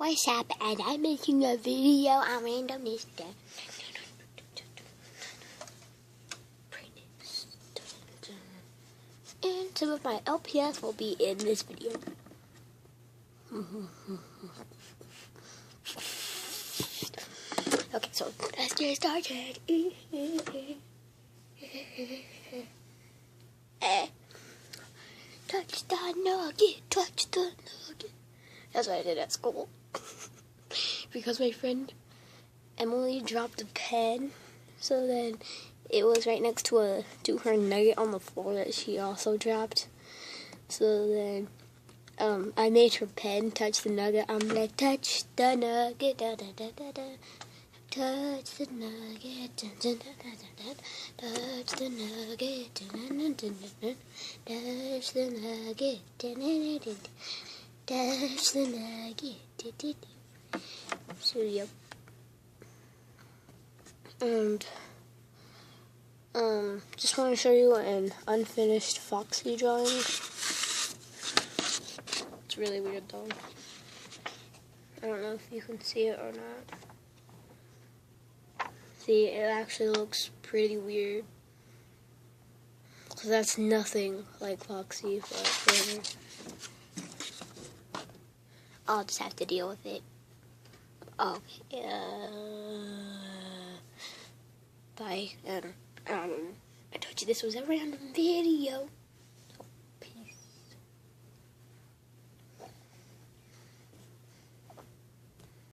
What's up? And I'm making a video on randomness. And some of my LPS will be in this video. Okay, so let's get started. Touch the nugget, touch the nugget. That's what I did at school. Because my friend Emily dropped a pen, so then it was right next to her nugget on the floor that she also dropped. So then I made her pen touch the nugget. I'm like, touch the nugget, da da da da da. Touch the nugget, da da da da da. Touch the nugget, da da da da da. Touch the nugget, da da da da. Touch the nugget, da da da. So yep. And just want to show you an unfinished Foxy drawing. It's really weird though. I don't know if you can see it or not. See, it actually looks pretty weird. Because that's nothing like Foxy, but whatever. I'll just have to deal with it. Okay. Bye. I told you this was a random video.